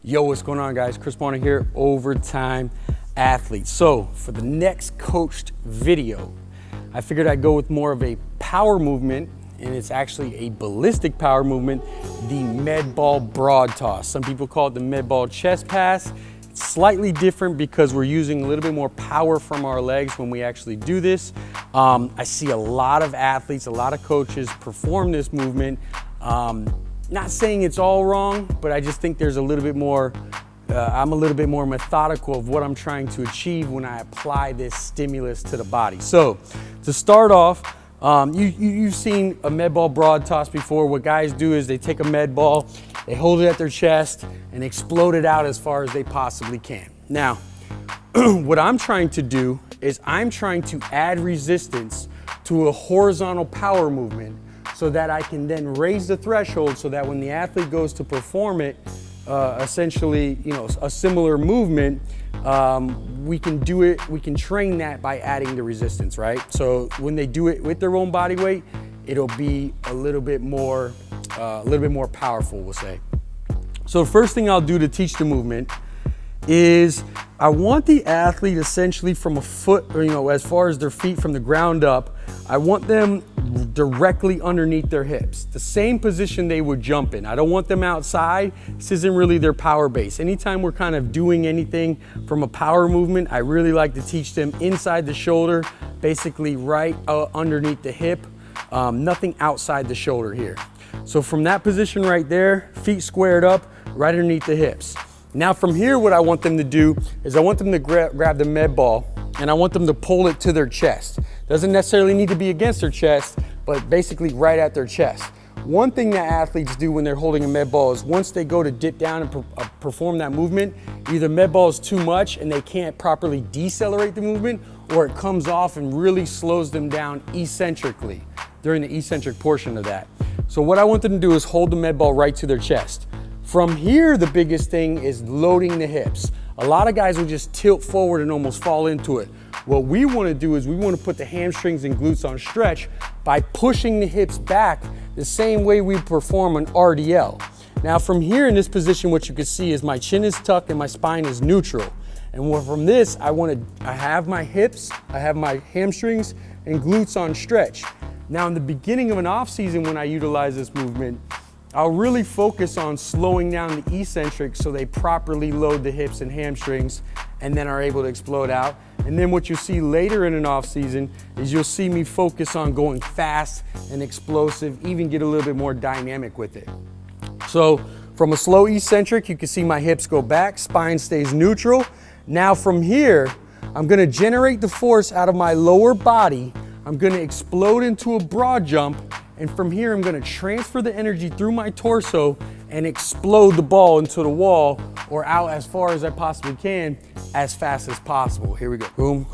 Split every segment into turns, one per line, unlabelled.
Yo, what's going on, guys? Chris Bonner here, Overtime Athlete. So for the next coached video, I figured I'd go with more of a power movement, and it's actually a ballistic power movement, the med ball broad toss. Some people call it the med ball chest pass. It's slightly different because we're using a little bit more power from our legs when we actually do this. I see a lot of athletes, a lot of coaches perform this movement. Not saying it's all wrong, but I just think there's a little bit more, I'm a little bit more methodical of what I'm trying to achieve when I apply this stimulus to the body. So to start off, you've seen a med ball broad toss before. What guys do is they take a med ball, they hold it at their chest and explode it out as far as they possibly can. Now, what I'm trying to do is I'm trying to add resistance to a horizontal power movement so that I can then raise the threshold so that when the athlete goes to perform it, essentially, a similar movement, we can do it, we can train that by adding the resistance, right? So when they do it with their own body weight, it'll be a little bit more powerful, we'll say. So the first thing I'll do to teach the movement is I want the athlete essentially from a foot, or as far as their feet from the ground up, I want them directly underneath their hips, the same position they would jump in. I don't want them outside. This isn't really their power base. Anytime we're kind of doing anything from a power movement, I really like to teach them inside the shoulder, basically right underneath the hip, nothing outside the shoulder here. So from that position right there, feet squared up, right underneath the hips. Now from here, what I want them to do is I want them to grab the med ball and I want them to pull it to their chest. Doesn't necessarily need to be against their chest, but basically right at their chest. One thing that athletes do when they're holding a med ball is once they go to dip down and perform that movement, either med ball is too much and they can't properly decelerate the movement, or it comes off and really slows them down eccentrically during the eccentric portion of that. So what I want them to do is hold the med ball right to their chest. From here, the biggest thing is loading the hips. A lot of guys will just tilt forward and almost fall into it. What we want to do is we want to put the hamstrings and glutes on stretch by pushing the hips back the same way we perform an RDL. Now from here in this position, what you can see is my chin is tucked and my spine is neutral. And from this, I have my hips, I have my hamstrings and glutes on stretch. Now in the beginning of an off season, when I utilize this movement, I'll really focus on slowing down the eccentric so they properly load the hips and hamstrings and then are able to explode out. And then what you see later in an off season is you'll see me focus on going fast and explosive, even get a little bit more dynamic with it. So from a slow eccentric, you can see my hips go back, spine stays neutral. Now from here, I'm gonna generate the force out of my lower body. I'm gonna explode into a broad jump. And from here, I'm gonna transfer the energy through my torso and explode the ball into the wall or out as far as I possibly can, as fast as possible. Here we go, boom.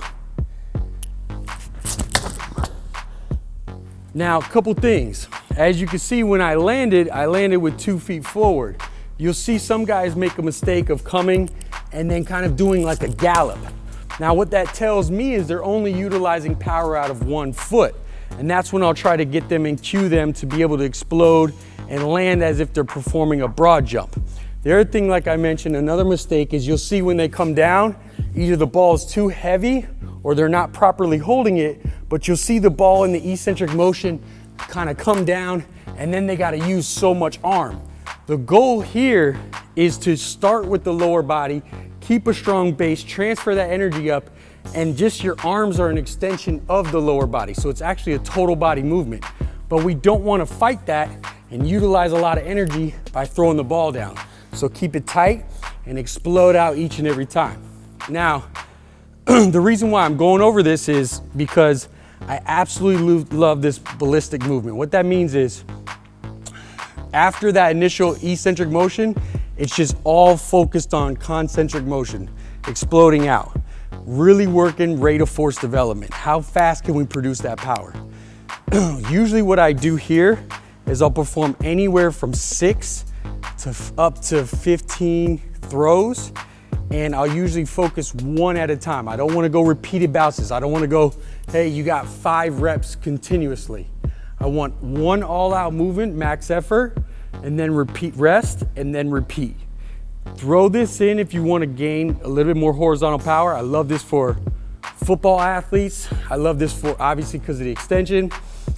Now, a couple things. As you can see, when I landed with 2 feet forward. You'll see some guys make a mistake of coming and then kind of doing like a gallop. Now, what that tells me is they're only utilizing power out of 1 foot. And that's when I'll try to get them and cue them to be able to explode and land as if they're performing a broad jump. The other thing, like I mentioned, another mistake is you'll see when they come down, either the ball is too heavy or they're not properly holding it, but you'll see the ball in the eccentric motion kind of come down and then they got to use so much arm. The goal here is to start with the lower body, keep a strong base, transfer that energy up, and just your arms are an extension of the lower body. So it's actually a total body movement. But we don't want to fight that and utilize a lot of energy by throwing the ball down. So keep it tight and explode out each and every time. Now, the reason why I'm going over this is because I absolutely love this ballistic movement. What that means is after that initial eccentric motion, it's just all focused on concentric motion, exploding out. Really working rate of force development. How fast can we produce that power? Usually what I do here is I'll perform anywhere from 6 to up to 15 throws, and I'll usually focus 1 at a time. I don't want to go repeated bounces. I don't want to go, hey, you got 5 reps continuously. I want 1 all-out movement, max effort, and then repeat, rest, and then repeat. Throw this in if you want to gain a little bit more horizontal power. I love this for football athletes. I love this for, obviously, because of the extension.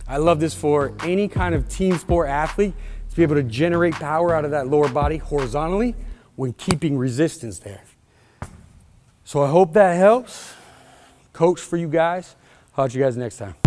I love this for any kind of team sport athlete to be able to generate power out of that lower body horizontally when keeping resistance there. So I hope that helps. Coach for you guys. I'll catch you guys next time.